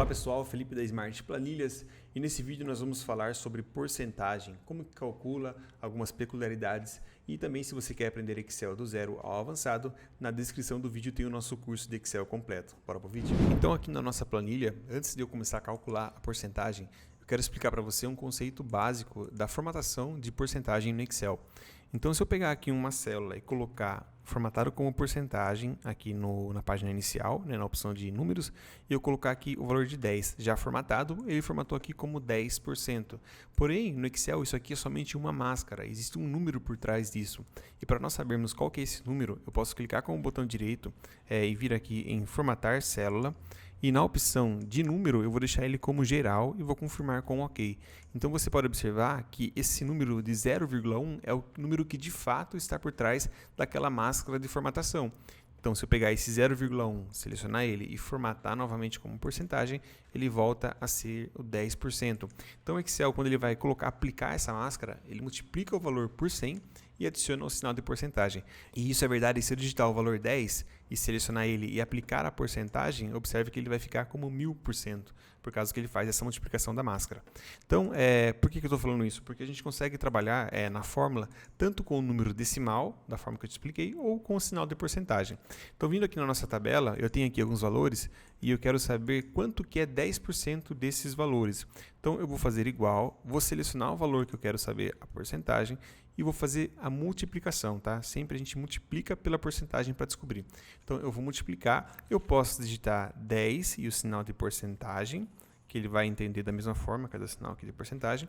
Olá pessoal, Felipe da Smart Planilhas, e nesse vídeo nós vamos falar sobre porcentagem, como que calcula, algumas peculiaridades, e também se você quer aprender Excel do zero ao avançado, na descrição do vídeo tem o nosso curso de Excel completo. Bora pro vídeo? Então aqui na nossa planilha, antes de eu começar a calcular a porcentagem, eu quero explicar para você um conceito básico da formatação de porcentagem no Excel. Então, se eu pegar aqui uma célula e colocar formatado como porcentagem aqui na página inicial, na opção de números, e eu colocar aqui o valor de 10 já formatado, ele formatou aqui como 10%. Porém, no Excel isso aqui é somente uma máscara, existe um número por trás disso. E para nós sabermos qual que é esse número, eu posso clicar com o botão direito e vir aqui em formatar célula. E na opção de número, eu vou deixar ele como geral e vou confirmar com OK. Então, você pode observar que esse número de 0,1 é o número que de fato está por trás daquela máscara de formatação. Então, se eu pegar esse 0,1, selecionar ele e formatar novamente como porcentagem, ele volta a ser o 10%. Então, o Excel, quando ele vai aplicar essa máscara, ele multiplica o valor por 100 e adiciona o sinal de porcentagem. E isso é verdade, se eu digitar o valor 10 e selecionar ele e aplicar a porcentagem, observe que ele vai ficar como 1000%, por causa que ele faz essa multiplicação da máscara. Então, por que eu estou falando isso? Porque a gente consegue trabalhar na fórmula tanto com o número decimal, da forma que eu te expliquei, ou com o sinal de porcentagem. Então, vindo aqui na nossa tabela, eu tenho aqui alguns valores e eu quero saber quanto que é 10% desses valores. Então, eu vou fazer igual, vou selecionar o valor que eu quero saber, a porcentagem, e vou fazer a multiplicação, tá? Sempre a gente multiplica pela porcentagem para descobrir. Então, eu vou multiplicar, eu posso digitar 10 e o sinal de porcentagem, que ele vai entender da mesma forma, cada sinal aqui de porcentagem.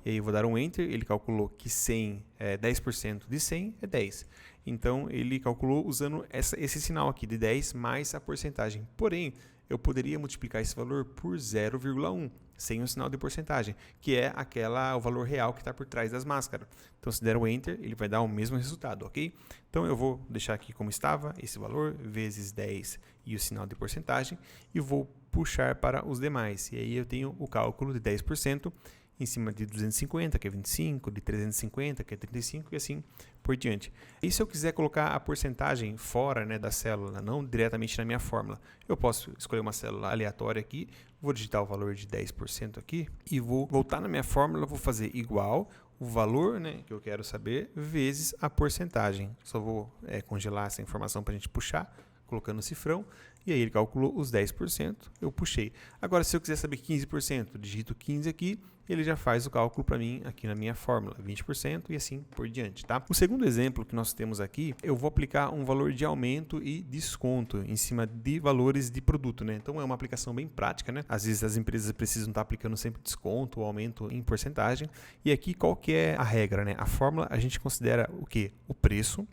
E aí eu vou dar um Enter, ele calculou que 10% de 100 é 10. Então, ele calculou usando esse sinal aqui de 10 mais a porcentagem. Porém, eu poderia multiplicar esse valor por 0,1, sem o sinal de porcentagem, que é o valor real que está por trás das máscaras. Então, se der o Enter, ele vai dar o mesmo resultado, ok? Então, eu vou deixar aqui como estava, esse valor, vezes 10 e o sinal de porcentagem, e vou puxar para os demais. E aí eu tenho o cálculo de 10%, em cima de 250, que é 25, de 350, que é 35, e assim por diante. E se eu quiser colocar a porcentagem fora da célula, não diretamente na minha fórmula, eu posso escolher uma célula aleatória aqui, vou digitar o valor de 10% aqui, e vou voltar na minha fórmula, vou fazer igual o valor que eu quero saber, vezes a porcentagem. Só vou congelar essa informação para a gente puxar, colocando o cifrão, e aí ele calculou os 10%, eu puxei. Agora, se eu quiser saber 15%, digito 15 aqui, ele já faz o cálculo para mim aqui na minha fórmula, 20% e assim por diante, tá? O segundo exemplo que nós temos aqui, eu vou aplicar um valor de aumento e desconto em cima de valores de produto, Então, é uma aplicação bem prática, Às vezes as empresas precisam estar aplicando sempre desconto ou aumento em porcentagem, e aqui qual que é a regra, A fórmula a gente considera o quê? O preço,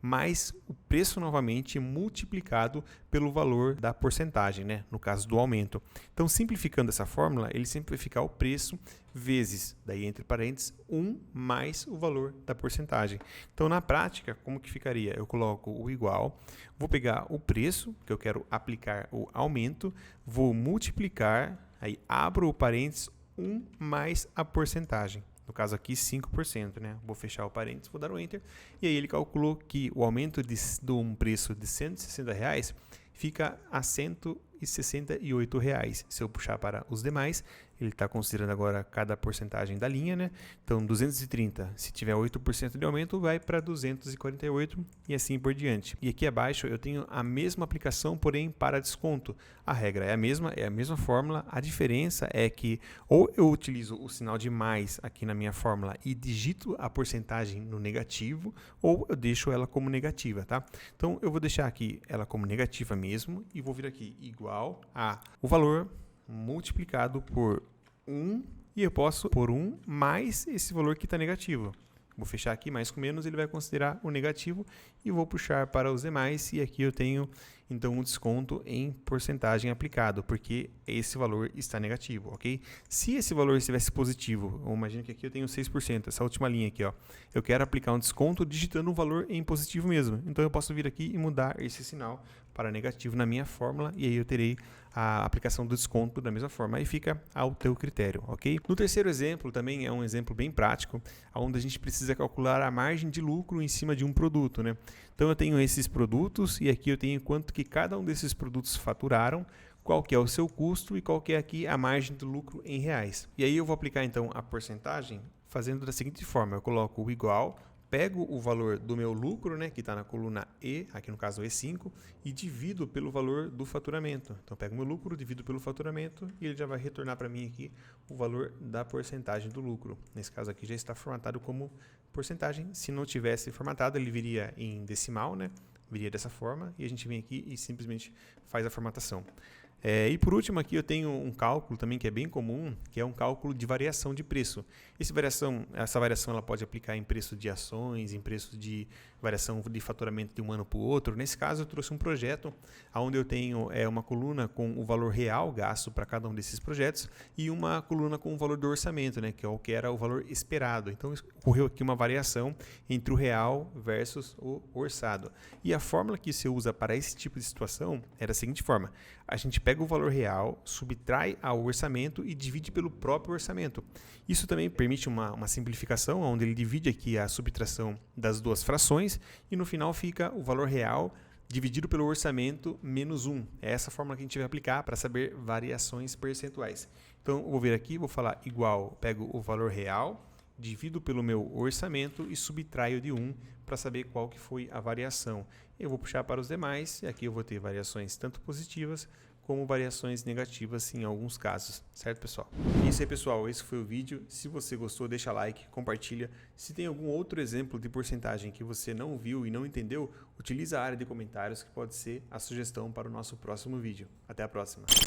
mais o preço novamente multiplicado pelo valor da porcentagem, no caso do aumento. Então, simplificando essa fórmula, ele sempre vai ficar o preço vezes, daí entre parênteses, 1 mais o valor da porcentagem. Então, na prática, como que ficaria? Eu coloco o igual, vou pegar o preço, que eu quero aplicar o aumento, vou multiplicar, aí abro o parênteses, 1 mais a porcentagem. No caso aqui, 5%, Vou fechar o parênteses, vou dar o Enter. E aí ele calculou que o aumento de um preço de R$160 fica a R$168. Se eu puxar para os demais, ele está considerando agora cada porcentagem da linha, Então, 230, se tiver 8% de aumento, vai para 248 e assim por diante. E aqui abaixo eu tenho a mesma aplicação, porém para desconto. A regra é a mesma fórmula. A diferença é que ou eu utilizo o sinal de mais aqui na minha fórmula e digito a porcentagem no negativo, ou eu deixo ela como negativa, tá? Então, eu vou deixar aqui ela como negativa mesmo e vou vir aqui igual a o valor multiplicado por 1, e eu posso pôr 1 mais esse valor que está negativo. Vou fechar aqui, mais com menos, ele vai considerar o negativo, e vou puxar para os demais, e aqui eu tenho então um desconto em porcentagem aplicado, porque esse valor está negativo, ok? Se esse valor estivesse positivo, imagina que aqui eu tenho 6%, essa última linha aqui, eu quero aplicar um desconto digitando um valor em positivo mesmo. Então, eu posso vir aqui e mudar esse sinal para negativo na minha fórmula, e aí eu terei a aplicação do desconto da mesma forma. Aí fica ao teu critério, ok? No terceiro exemplo, também é um exemplo bem prático, onde a gente precisa calcular a margem de lucro em cima de um produto, Então, eu tenho esses produtos, e aqui eu tenho quanto que cada um desses produtos faturaram, qual que é o seu custo e qual que é aqui a margem do lucro em reais. E aí eu vou aplicar então a porcentagem fazendo da seguinte forma: eu coloco o igual, pego o valor do meu lucro, né, que está na coluna E, aqui no caso E5, e divido pelo valor do faturamento. Então, eu pego o meu lucro, divido pelo faturamento e ele já vai retornar para mim aqui o valor da porcentagem do lucro. Nesse caso aqui já está formatado como porcentagem. Se não tivesse formatado, ele viria em decimal, né? Viria dessa forma e a gente vem aqui e simplesmente faz a formatação. E por último aqui eu tenho um cálculo também que é bem comum, que é um cálculo de variação de preço. Essa variação ela pode aplicar em preço de ações, em preço de variação de faturamento de um ano para o outro. Nesse caso eu trouxe um projeto onde eu tenho uma coluna com o valor real gasto para cada um desses projetos e uma coluna com o valor do orçamento, né, que é o que era o valor esperado. Então ocorreu aqui uma variação entre o real versus o orçado. E a fórmula que se usa para esse tipo de situação era a seguinte forma: a gente pega o valor real, subtrai ao orçamento e divide pelo próprio orçamento. Isso também permite uma simplificação, onde ele divide aqui a subtração das duas frações e no final fica o valor real dividido pelo orçamento menos 1. É essa fórmula que a gente vai aplicar para saber variações percentuais. Então, eu vou vir aqui, vou falar igual, pego o valor real, divido pelo meu orçamento e subtraio de 1 para saber qual que foi a variação. Eu vou puxar para os demais e aqui eu vou ter variações tanto positivas como variações negativas em alguns casos, certo, pessoal? É isso aí, pessoal, esse foi o vídeo. Se você gostou, deixa like, compartilha. Se tem algum outro exemplo de porcentagem que você não viu e não entendeu, utiliza a área de comentários que pode ser a sugestão para o nosso próximo vídeo. Até a próxima!